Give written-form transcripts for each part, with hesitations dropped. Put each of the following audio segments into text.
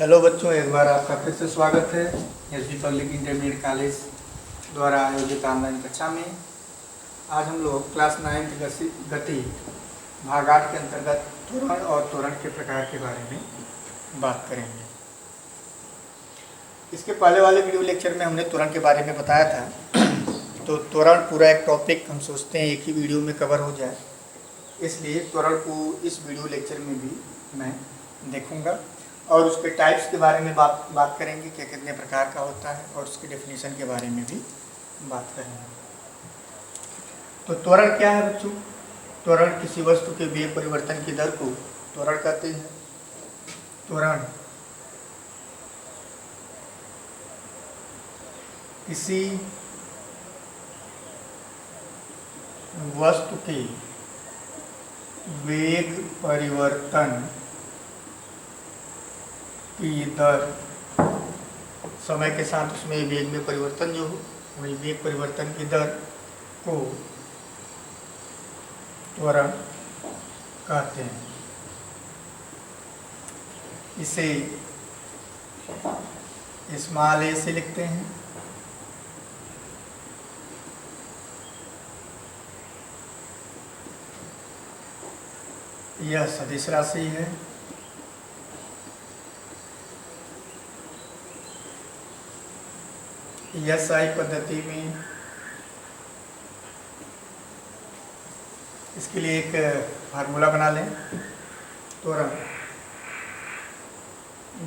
Hello बच्चों, एक बार आपका फिर से स्वागत है एसबी पब्लिक इंटरमीडिएट कॉलेज द्वारा आयोजित ऑनलाइन कक्षा में। आज हम लोग क्लास 9 गति भाग 8 के अंतर्गत त्वरण और त्वरण के प्रकार के बारे में बात करेंगे। इसके पहले वाले वीडियो लेक्चर में हमने त्वरण के बारे में बताया था। तो त्वरण पूरा एक टॉपिक हम सोचते हैं एक ही वीडियो में कवर हो जाए, इसलिए त्वरण को इस वीडियो लेक्चर में भी मैं देखूंगा और उसके टाइप्स के बारे में बात करेंगे, क्या कितने प्रकार का होता है, और उसके डेफिनेशन के बारे में भी बात करेंगे। तो त्वरण क्या है बच्चों? त्वरण किसी वस्तु के वेग परिवर्तन की दर को त्वरण कहते हैं। त्वरण किसी वस्तु के वेग परिवर्तन की दर, समय के साथ उसमें वेग में परिवर्तन जो हो, वही वेग परिवर्तन की दर को त्वरण कहते हैं। इसे स्मॉल ए से लिखते हैं। यह सदिश राशि है। SI पद्धति में इसके लिए एक फार्मूला बना लें। त्वरण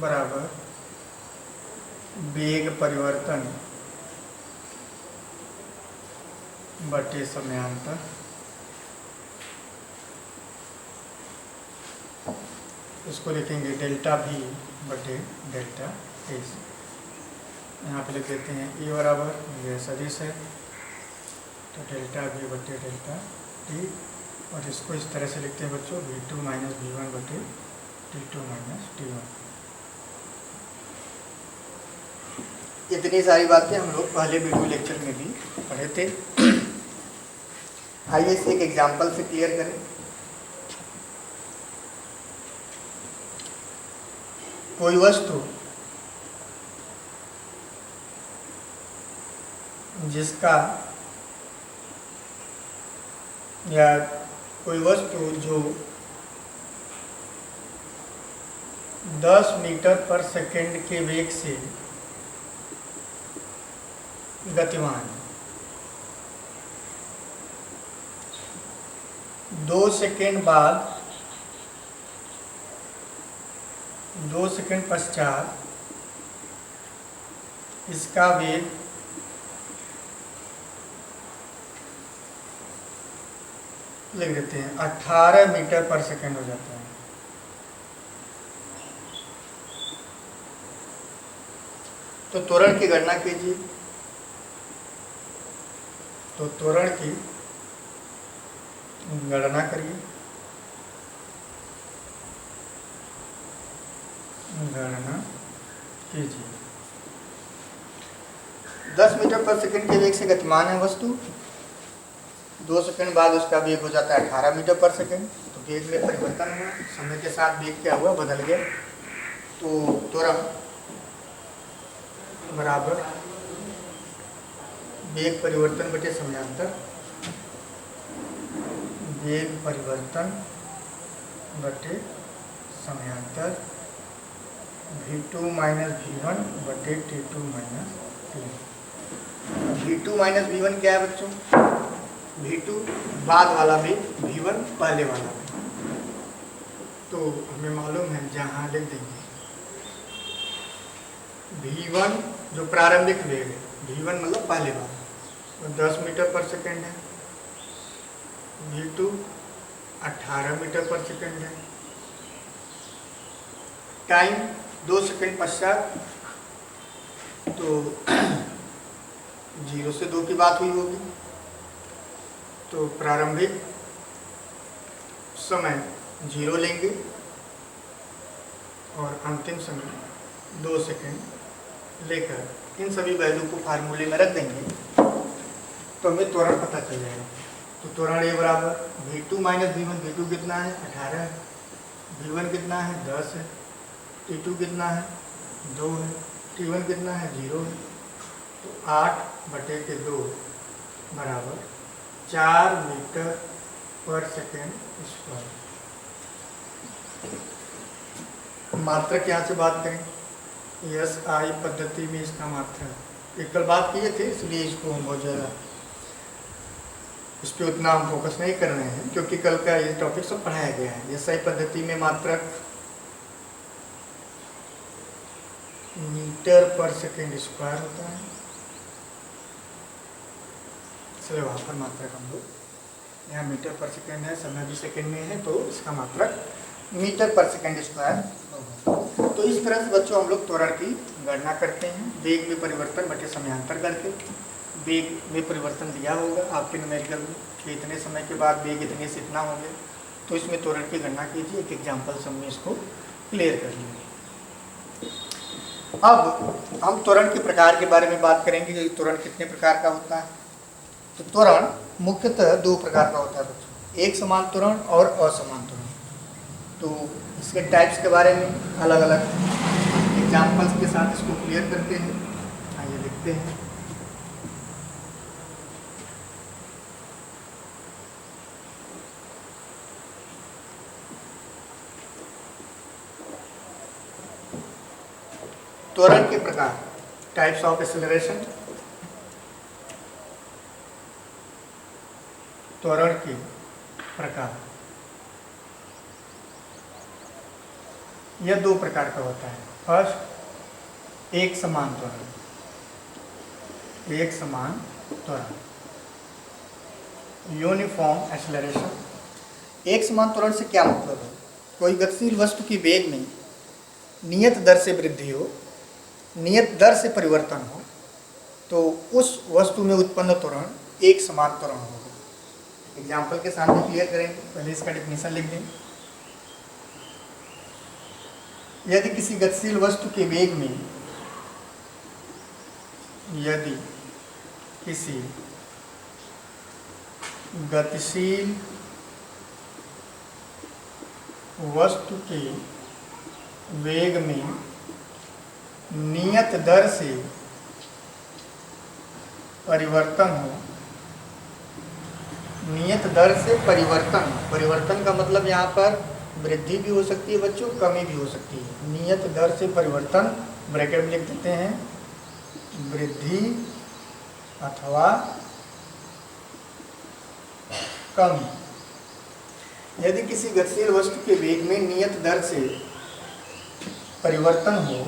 बराबर वेग परिवर्तन बटे समयांतर। इसको लिखेंगे डेल्टा V बटे डेल्टा S। यहाँ पे लिख देते हैं E बराबर, यह सदिश है तो डेल्टा V बटे डेल्टा T, और इसको इस तरह से लिखते हैं बच्चों V2 माइनस V1 बटे T2 माइनस T1। इतनी सारी बातें हम लोग पहले वीडियो लेक्चर में भी पढ़े थे। आइए इसे एक एग्जाम्पल से क्लियर करें। कोई वस्तु जिसका या कोई वस्तु जो 10 मीटर पर सेकंड के वेग से गतिमान, 2 सेकंड बाद 2 सेकंड पश्चात इसका वेग लिख देते हैं 18 मीटर पर सेकंड हो जाता है। तो त्वरण की गणना कीजिए। तो त्वरण की गणना करिए। गणना कीजिए। 10 मीटर पर सेकंड के वेग से गतिमान है वस्तु, 2 सेकंड बाद उसका वेग हो जाता है 18 मीटर पर सेकंड। तो वेग में परिवर्तन हुआ, समय के साथ वेग क्या हुआ, बदल गया। तो त्वरण बराबर वेग परिवर्तन बटे समयांतर। वेग परिवर्तन बटे समयांतर V2 माइनस V1 बटे T2 minus T1। V2 minus V1 क्या है बच्चों? V2 बाद वाला वेग, V1 पहले वाला वेग। तो हमें मालूम है, जहाँ लिख देंगे V1 जो प्रारंभिक वेग है, V1 मतलब पहले वाला, तो 10 मीटर पर सेकंड है। V2 18 मीटर पर सेकंड है। टाइम 2 सेकंड पश्चात, तो 0 से 2 की बात हुई होगी, तो प्रारंभिक समय 0 लेंगे और अंतिम समय 2 सेकंड लेकर इन सभी वैल्यू को फार्मूले में रख देंगे तो हमें त्वरण पता चल जाएगा। तो त्वरण ए बराबर V2 माइनस V1। V2 कितना है? 18 है। V1 कितना है? 10 है। T2 कितना है? 2 है, T1 कितना है 0 है, तो 8/2 बराबर 4 मीटर पर सेकेंड स्क्वायर। मात्रक यहाँ से बात करें, SI पद्धति में इसका मात्रक एक कल बात किए थे, इसलिए इसको हम बहुत ज़्यादा इस पर उतना हम फोकस नहीं कर रहे हैं, क्योंकि कल का ये टॉपिक सब पढ़ाया गया है। SI पद्धति में मात्रक मीटर पर सेकेंड स्क्वायर होता है, इसलिए वहाँ पर मात्रक हम लोग, यहाँ मीटर पर सेकेंड है, समय भी सेकेंड में है, तो इसका मात्रक मीटर पर सेकेंड स्क्वायर होगा। तो इस तरह से बच्चों हम लोग त्वरण की गणना करते हैं, वेग में परिवर्तन बटे समयांतर करके। वेग में परिवर्तन दिया होगा आपके न्यूमेरिकल में कि इतने समय के बाद वेग इतने से इतना हो गया, तो इसमें त्वरण की गणना कीजिए। एक एग्जाम्पल से हमने इसको क्लियर कर लिया। अब हम त्वरण के प्रकार के बारे में बात करेंगे कि त्वरण कितने प्रकार का होता है। तो त्वरण मुख्यतः 2 प्रकार का होता है बच्चों, एक समान त्वरण और असमान त्वरण। तो इसके टाइप्स के बारे में अलग अलग एग्जाम्पल्स के साथ इसको क्लियर करते हैं। आइए लिखते हैं। त्वरण के प्रकार, टाइप्स ऑफ एक्सेलरेशन। त्वरण के प्रकार यह 2 प्रकार का होता है। फर्स्ट, एक समान त्वरण। एक समान त्वरण, यूनिफॉर्म एक्सेलरेशन। एक समान त्वरण से क्या मतलब है? कोई गतिशील वस्तु की वेग में नियत दर से वृद्धि हो, नियत दर से परिवर्तन हो, तो उस वस्तु में उत्पन्न त्वरण एक समान त्वरण होगा। एग्जाम्पल के सामने क्लियर करेंगे, पहले इसका डेफिनेशन लिख दें। यदि किसी गतिशील वस्तु के वेग में, यदि किसी गतिशील वस्तु के वेग में नियत दर से परिवर्तन हो, नियत दर से परिवर्तन, परिवर्तन का मतलब यहाँ पर वृद्धि भी हो सकती है बच्चों, कमी भी हो सकती है। नियत दर से परिवर्तन ब्रैकेट में लिख देते हैं, वृद्धि अथवा कमी। यदि किसी गतिशील वस्तु के वेग में नियत दर से परिवर्तन हो,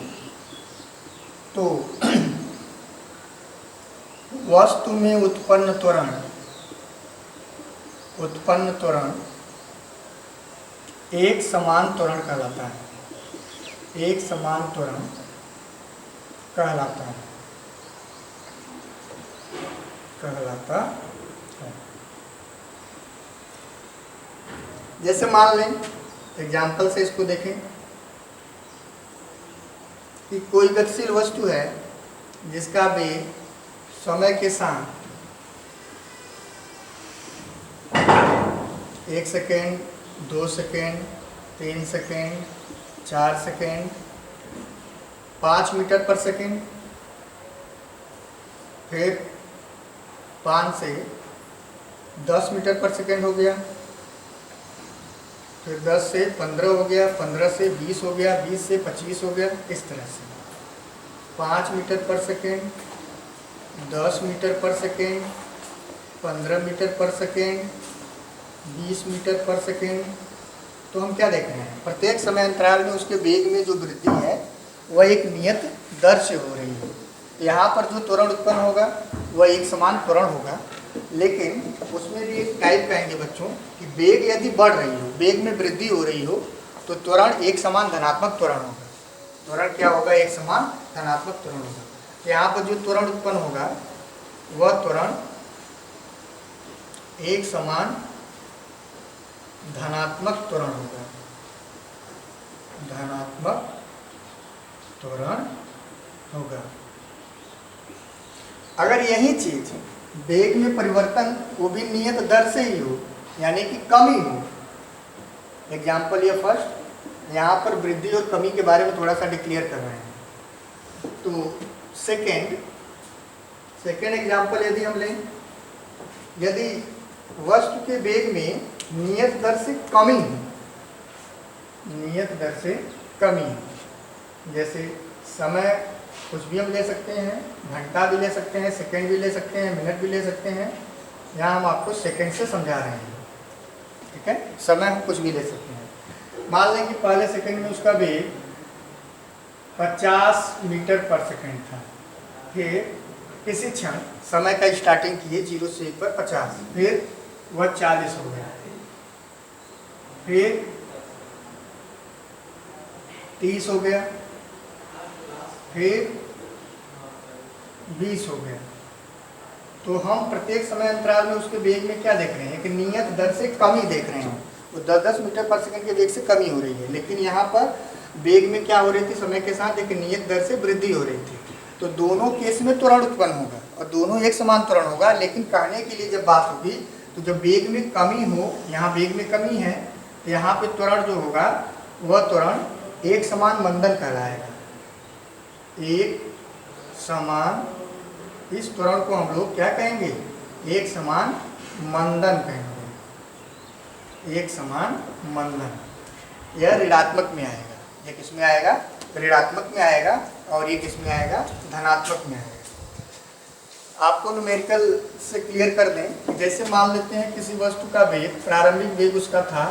तो वस्तु में उत्पन्न त्वरण एक समान त्वरण कहलाता है। एक समान त्वरण कहलाता है। जैसे मान लें, एग्जाम्पल से इसको देखें कि कोई गतिशील वस्तु है जिसका वेग समय के साथ 1 second, 2 second, 3 second, 4 second, 5 metre पर सेकेंड, फिर 5 से 10 मीटर पर सेकेंड हो गया, फिर 10 से 15 हो गया, 15 से 20 हो गया, 20 से 25 हो गया। इस तरह से 5 मीटर पर सेकेंड, 10 मीटर पर सेकेंड, 15 मीटर पर सेकेंड, 20 मीटर पर सेकेंड। तो हम क्या देख रहे हैं, प्रत्येक समय अंतराल में उसके वेग में जो वृद्धि है वह एक नियत दर से हो रही है। यहाँ पर जो त्वरण उत्पन्न होगा वह एक समान त्वरण होगा, लेकिन उसमें भी एक टाइप कहेंगे बच्चों कि वेग यदि बढ़ रही हो, वेग में वृद्धि हो रही हो, तो त्वरण एक समान धनात्मक त्वरण होगा। त्वरण क्या होगा? एक समान धनात्मक त्वरण होगा। यहाँ पर जो त्वरण उत्पन्न होगा वह त्वरण एक समान धनात्मक त्वरण होगा। धनात्मक त्वरण होगा। अगर यही चीज वेग में परिवर्तन वो भी नियत दर से ही हो, यानी कि कमी हो। एग्जाम्पल ये फर्स्ट, यहाँ पर वृद्धि और कमी के बारे में थोड़ा सा डिक्लेयर कर रहे हैं। तो सेकेंड एग्जाम्पल यदि हम लें, यदि वस्तु के वेग में नियत दर से कमी है, जैसे समय कुछ भी हम ले सकते हैं, घंटा भी ले सकते हैं, सेकंड भी ले सकते हैं, मिनट भी ले सकते हैं। यहाँ हम आपको सेकंड से समझा रहे हैं, ठीक है। समय हम कुछ भी ले सकते हैं। मान लें कि पहले सेकंड में उसका वेग 50 मीटर पर सेकंड था, फिर किसी क्षण समय का स्टार्टिंग किए 0 से 1 पर 50, फिर वह 40 हो गया, फिर 30 हो गया, फिर 20 हो गया। तो हम प्रत्येक समय अंतराल में उसके वेग में क्या देख रहे हैं कि नियत दर से कमी देख रहे हैं। वो 10-10 मीटर पर सेकंड के वेग से कमी हो रही है, लेकिन यहाँ पर वेग में क्या हो रही थी, समय के साथ एक नियत दर से वृद्धि हो रही थी। तो दोनों केस में त्वरण उत्पन्न होगा और दोनों एक समान त्वरण होगा। लेकिन कहने के लिए जब बात होगी तो जब वेग में कमी हो, यहाँ वेग में कमी है, तो यहाँ पे त्वरण जो होगा वह त्वरण एक समान मंदन कहलाएगा। एक समान, इस त्वरण को हम लोग क्या कहेंगे, एक समान मंदन कहेंगे। एक समान मंदन, यह ऋणात्मक में आएगा। यह किस में आएगा, ऋणात्मक में आएगा, और ये किस में आएगा, धनात्मक में आएगा। आपको न्यूमेरिकल से क्लियर कर दें, जैसे मान लेते हैं किसी वस्तु का वेग, प्रारंभिक वेग उसका था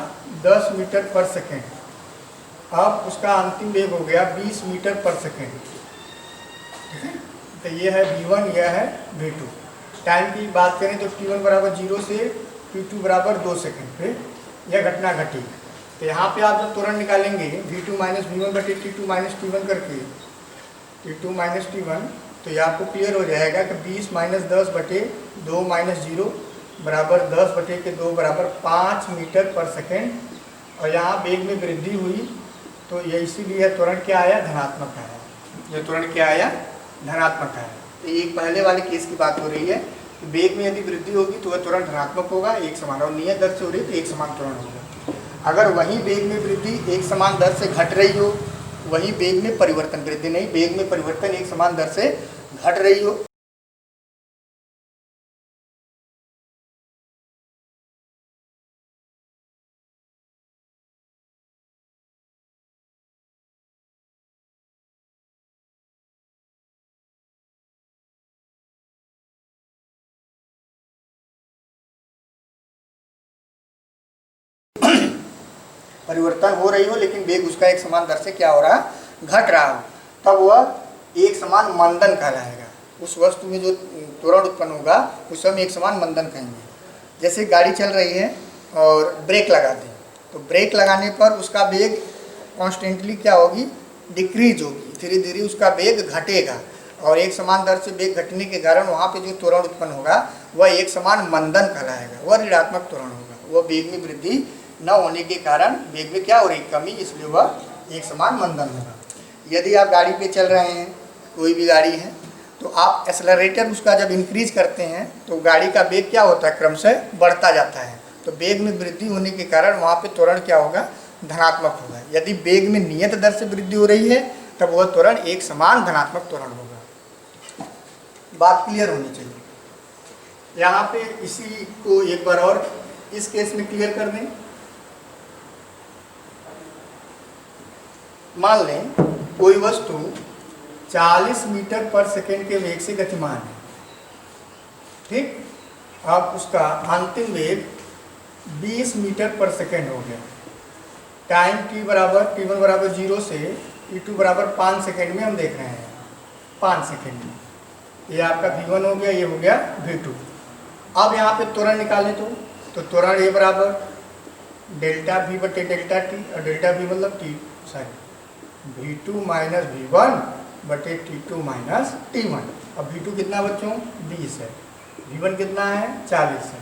10 मीटर पर सेकेंड, अब उसका अंतिम वेग हो गया 20 मीटर पर सेकेंड, ठीक है। तो ये है v1, यह है v2। टाइम की बात करें तो t1 बराबर 0 से t2 बराबर 2 सेकेंड पे यह घटना घटी। तो यहाँ पे आप जब त्वरण निकालेंगे v2 माइनस v1 बटे t2 माइनस t1 करके, t2 माइनस t1, तो ये आपको क्लियर हो जाएगा कि 20 माइनस 10 बटे 2 माइनस 0 बराबर 10 बटे के 2 बराबर 5 मीटर पर सेकेंड। और यहाँ वेग में वृद्धि हुई, तो ये इसीलिए त्वरण क्या आया, धनात्मक आया। ये त्वरण क्या आया, धनात्मक आया। तो एक पहले वाले केस की बात हो रही है कि वेग में यदि वृद्धि होगी तो वह त्वरण धनात्मक होगा, एक समान, और नियत दर से हो रही है तो एक समान त्वरण होगा। अगर वही वेग में वृद्धि एक समान दर से घट रही हो, वही वेग में परिवर्तन, वृद्धि नहीं, वेग में परिवर्तन एक समान दर से घट रही हो, परिवर्तन हो रही हो, लेकिन वेग उसका एक समान दर से क्या हो रहा, घट रहा हो, तब वह एक समान मंदन कहलाएगा। उस वस्तु में जो त्वरण उत्पन्न होगा उस हम एक समान मंदन कहेंगे। जैसे गाड़ी चल रही है और ब्रेक लगा दें, तो ब्रेक लगाने पर उसका वेग कॉन्स्टेंटली क्या होगी, डिक्रीज होगी, धीरे धीरे उसका वेग घटेगा, और एक समान दर से वेग घटने के कारण वहाँ पे जो त्वरण उत्पन्न होगा वह एक समान मंदन कहलाएगा, वह ऋणात्मक त्वरण होगा। वह वेग में वृद्धि न होने के कारण वेग में क्या हो रही, कमी, इसलिए वह एक समान मंदन होगा। यदि आप गाड़ी पे चल रहे हैं, कोई भी गाड़ी है, तो आप एक्सेलरेटर उसका जब इंक्रीज करते हैं तो गाड़ी का वेग क्या होता है, क्रमशः बढ़ता जाता है। तो वेग में वृद्धि होने के कारण वहाँ पे त्वरण क्या होगा, धनात्मक होगा। यदि वेग में नियत दर से वृद्धि हो रही है तब वह त्वरण एक समान धनात्मक त्वरण होगा। बात क्लियर होनी चाहिए। यहाँ पे इसी को एक बार और इस केस में क्लियर कर दें। मान लें कोई वस्तु 40 मीटर पर सेकेंड के वेग से गतिमान है, ठीक। अब उसका अंतिम वेग 20 मीटर पर सेकेंड हो गया। टाइम t1 बराबर 0 से t2 बराबर 5 सेकेंड में हम देख रहे हैं, 5 सेकेंड में। ये आपका v1 हो गया, ये हो गया v2। अब यहाँ पे त्वरण निकालें तो त्वरण a बराबर डेल्टा v बटे डेल्टा t, और डेल्टा v मतलब v2 माइनस v1 बटे t2 माइनस t1। अब v2 कितना बच्चों, 20 है, v1 कितना है, 40 है,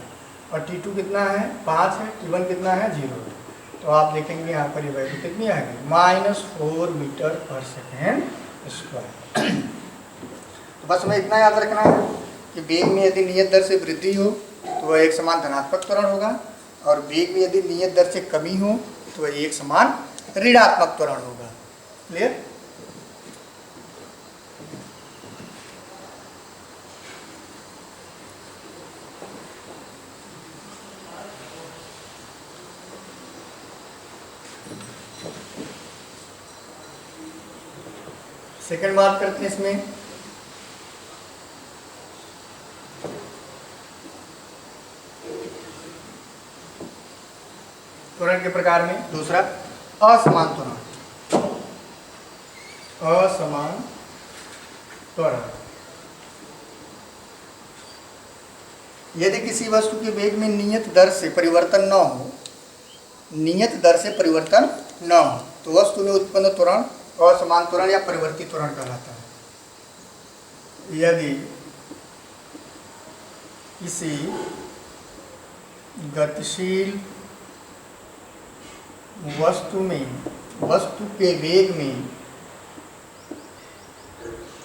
और t2 कितना है, 5 है, t1 कितना है, 0 है। तो आप देखेंगे यहाँ पर ये वैल्यू कितनी आएगी, -4 मीटर पर सेकेंड स्क्वायर। तो बस हमें इतना याद रखना है कि वेग में यदि नियत दर से वृद्धि हो तो वह एक समान धनात्मक त्वरण होगा, और वेग में यदि नियत दर से कमी हो तो वह एक समान ऋणात्मक त्वरण होगा। क्लियर। सेकंड बात करते हैं इसमें त्वरण के प्रकार में। दूसरा असमान त्वरण। असमान त्वरण, यदि किसी वस्तु के वेग में नियत दर से परिवर्तन न हो, नियत दर से परिवर्तन न हो, तो वस्तु में उत्पन्न त्वरण असमान त्वरण या परिवर्ती त्वरण कहलाता है। यदि किसी गतिशील वस्तु में, वस्तु के वेग में,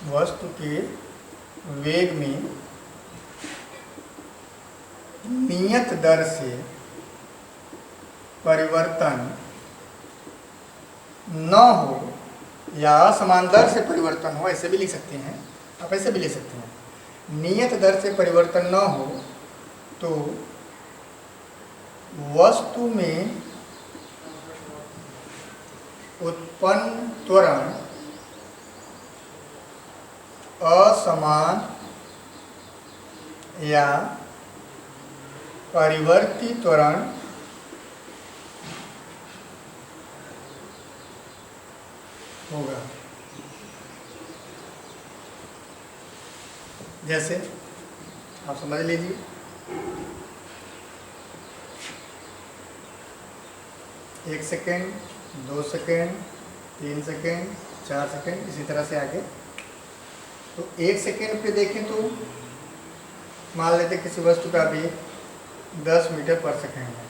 वस्तु के वेग में नियत दर से परिवर्तन न हो या असमान दर से परिवर्तन हो, ऐसे भी लिख सकते हैं आप, ऐसे भी लिख सकते हैं। नियत दर से परिवर्तन न हो तो वस्तु में उत्पन्न त्वरण असमान या परिवर्ती त्वरण होगा। जैसे आप समझ लीजिए, एक सेकेंड, 2 सेकेंड, 3 सेकेंड, 4 सेकेंड, इसी तरह से आगे। तो 1 सेकेंड पे देखें तो मान लेते किसी वस्तु का भी 10 मीटर पर सेकेंड है,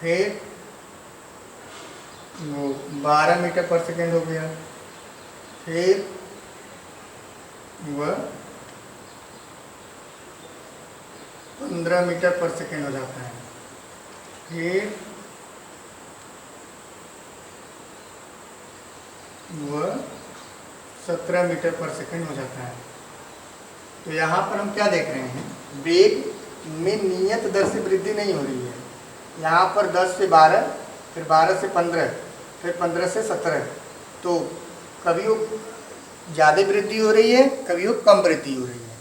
फिर वो 12 मीटर पर सेकेंड हो गया, फिर वह 15 मीटर पर सेकेंड हो जाता है, फिर वह 17 मीटर पर सेकेंड हो जाता है। तो यहाँ पर हम क्या देख रहे हैं, वेग में नियत दर से वृद्धि नहीं हो रही है। यहाँ पर 10 से 12, फिर 12 से 15, फिर 15 से 17, तो कभी वो ज़्यादा वृद्धि हो रही है, कभी वो कम वृद्धि हो रही है।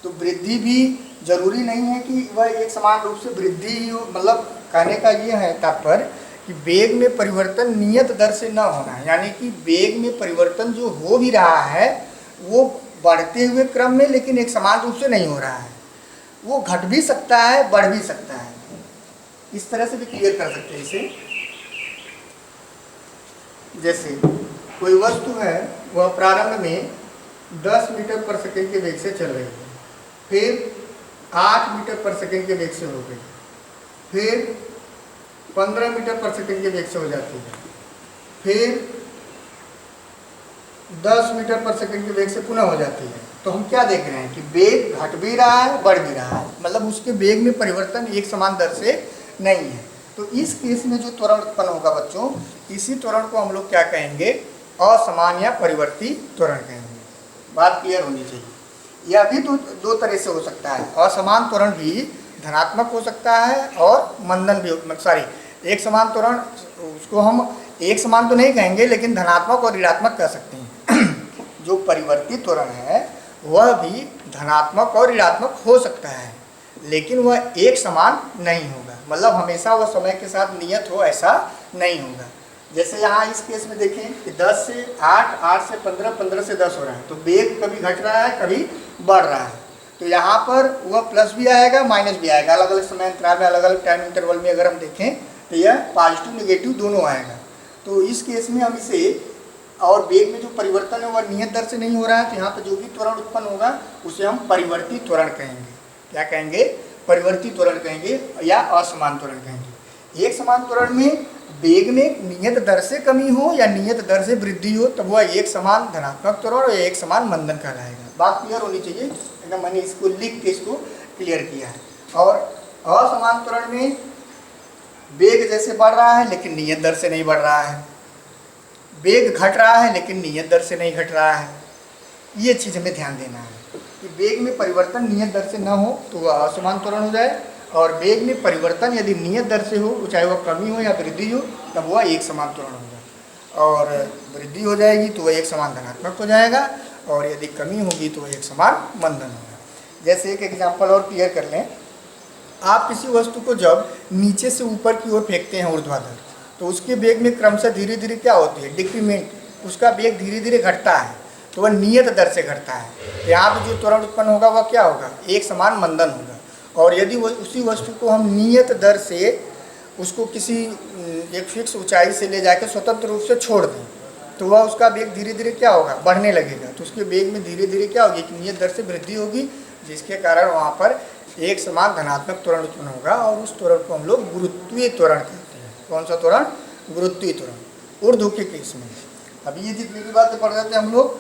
तो वृद्धि भी जरूरी नहीं है कि वह एक समान रूप से वृद्धि ही हो। मतलब कहने का ये है तात्पर्य कि वेग में परिवर्तन नियत दर से न होना है, यानी कि वेग में परिवर्तन जो हो भी रहा है वो बढ़ते हुए क्रम में, लेकिन एक समान रूप से नहीं हो रहा है। वो घट भी सकता है, बढ़ भी सकता है। इस तरह से भी क्लियर कर सकते हैं इसे। जैसे कोई वस्तु है, वह प्रारंभ में 10 मीटर पर सेकेंड के वेग से चल रही है, फिर 8 मीटर पर सेकेंड के वेग से हो गई, फिर 15 मीटर पर सेकेंड के वेग से हो जाती है, फिर 10 मीटर पर सेकेंड के वेग से पुनः हो जाती है। तो हम क्या देख रहे हैं कि वेग घट भी रहा है, बढ़ भी रहा है, मतलब उसके वेग में परिवर्तन एक समान दर से नहीं है। तो इस केस में जो त्वरण उत्पन्न होगा बच्चों, इसी त्वरण को हम लोग क्या कहेंगे, असमान या परिवर्ती त्वरण कहेंगे। बात क्लियर होनी चाहिए। यह भी दो तरह से हो सकता है। असमान त्वरण भी धनात्मक हो सकता है और मंदन भी, एक समान त्वरण, उसको हम एक समान तो नहीं कहेंगे, लेकिन धनात्मक और ऋणात्मक कह सकते हैं। जो परिवर्ती त्वरण है वह भी धनात्मक और ऋणात्मक हो सकता है, लेकिन वह एक समान नहीं होगा। मतलब हमेशा वह समय के साथ नियत हो, ऐसा नहीं होगा। जैसे यहाँ इस केस में देखें कि 10 से 8, 8 से 15, 15 से 10 हो रहा है, तो वेग कभी घट रहा है, कभी बढ़ रहा है। तो यहाँ पर वह प्लस भी आएगा, माइनस भी आएगा। अलग अलग समय अंतराल में, अलग अलग टाइम इंटरवल में अगर हम देखें तो यह पॉजिटिव नेगेटिव दोनों आएगा। तो इस केस में हम इसे, और वेग में जो परिवर्तन है वह नियत दर से नहीं हो रहा है, तो यहाँ पर जो भी त्वरण उत्पन्न होगा उसे हम परिवर्ती त्वरण कहेंगे। क्या कहेंगे, परिवर्ती त्वरण कहेंगे या असमान त्वरण कहेंगे। एक समान त्वरण में वेग में नियत दर से कमी हो या नियत दर से वृद्धि हो, तब वह एक समान धनात्मक त्वरण और एक समान मंदन कहलाएगा। बात क्लियर होनी चाहिए, एकदम मैंने इसको लिख के इसको क्लियर किया है। और असमान त्वरण में वेग जैसे बढ़ रहा है लेकिन नियत दर से नहीं बढ़ रहा है, वेग घट रहा है लेकिन नियत दर से नहीं घट रहा है। ये चीज़ हमें ध्यान देना है कि वेग में परिवर्तन नियत दर से ना हो तो वह असमान त्वरण हो जाए, और वेग में परिवर्तन यदि नियत दर से हो, चाहे वह कमी हो या वृद्धि हो, तब वह एक समान त्वरण होगा। और वृद्धि हो जाएगी तो वह एक समान धनात्मक हो जाएगा, और यदि कमी होगी तो वह एक समान मंदन होगा। जैसे एक एग्जाम्पल और क्लियर कर लें, आप किसी वस्तु को जब नीचे से ऊपर की ओर फेंकते हैं ऊर्ध्वाधर, तो उसके वेग में क्रमशः धीरे धीरे क्या होती है, डिक्रीमेंट, उसका वेग धीरे धीरे घटता है, तो वह नियत दर से घटता है। यहाँ पर जो त्वरण उत्पन्न होगा वह क्या होगा, एक समान मंदन होगा। और यदि वो उसी वस्तु को हम नियत दर से उसको किसी एक फिक्स ऊंचाई से ले जाकर स्वतंत्र रूप से छोड़ दें, तो वह उसका वेग धीरे धीरे क्या होगा, बढ़ने लगेगा। तो उसके वेग में धीरे धीरे क्या होगी, एक नियत दर से वृद्धि होगी, जिसके कारण वहाँ पर एक समान धनात्मक त्वरण उत्पन्न होगा, और उस त्वरण को हम लोग गुरुत्वीय त्वरण कहते हैं। कौन सा त्वरण, गुरुत्वीय त्वरण। ऊर्ध्व के केस में अभी ये जितनी भी बातें पढ़ रहे थे हम लोग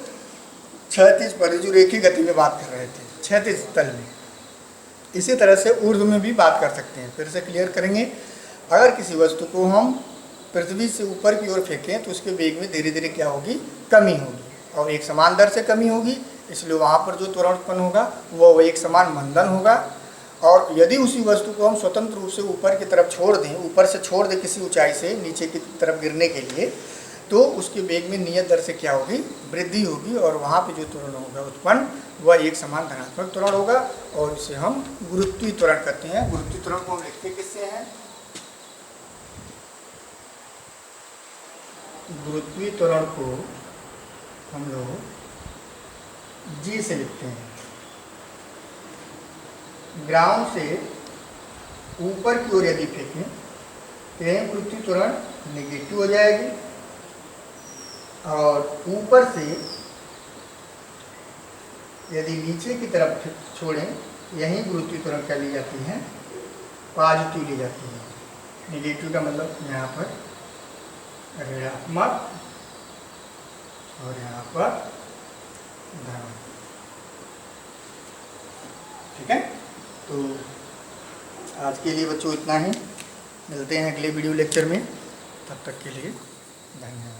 क्षैतिज पर, जो रेखीय गति में बात कर रहे थे, क्षैतिज तल में, इसी तरह से ऊर्ध्व में भी बात कर सकते हैं। फिर से क्लियर करेंगे, अगर किसी वस्तु को हम पृथ्वी से ऊपर की ओर फेंकें तो उसके वेग में धीरे धीरे क्या होगी, कमी होगी, और एक समान दर से कमी होगी, इसलिए वहाँ पर जो त्वरण उत्पन्न होगा वो एक समान मंदन होगा। और यदि उसी वस्तु को हम स्वतंत्र रूप से ऊपर की तरफ छोड़ दें, ऊपर से छोड़ दें किसी ऊंचाई से नीचे की तरफ गिरने के लिए, तो उसके वेग में नियत दर से क्या होगी, वृद्धि होगी, और वहाँ पे जो त्वरण होगा उत्पन्न वह एक समान धनात्मक त्वरण होगा, और इसे हम गुरुत्वीय त्वरण कहते हैं। गुरुत्वीय त्वरण को हम लिखते किससे हैं, गुरुत्वीय त्वरण को हम लोग जी से लिखते हैं। ग्राउंड से ऊपर की ओर यदि फेंकें तो यह गुरुत्वीय त्वरण नेगेटिव हो जाएगी, और ऊपर से यदि नीचे की तरफ छोड़ें, यही गुरुत्वीय त्वरण क्या ली जाती है, पॉजिटिव ली जाती है। नेगेटिव का मतलब यहाँ पर ऋणात्मक और यहाँ पर धनात्मक। ठीक है, तो आज के लिए बच्चों इतना ही, मिलते हैं अगले वीडियो लेक्चर में, तब तक के लिए धन्यवाद।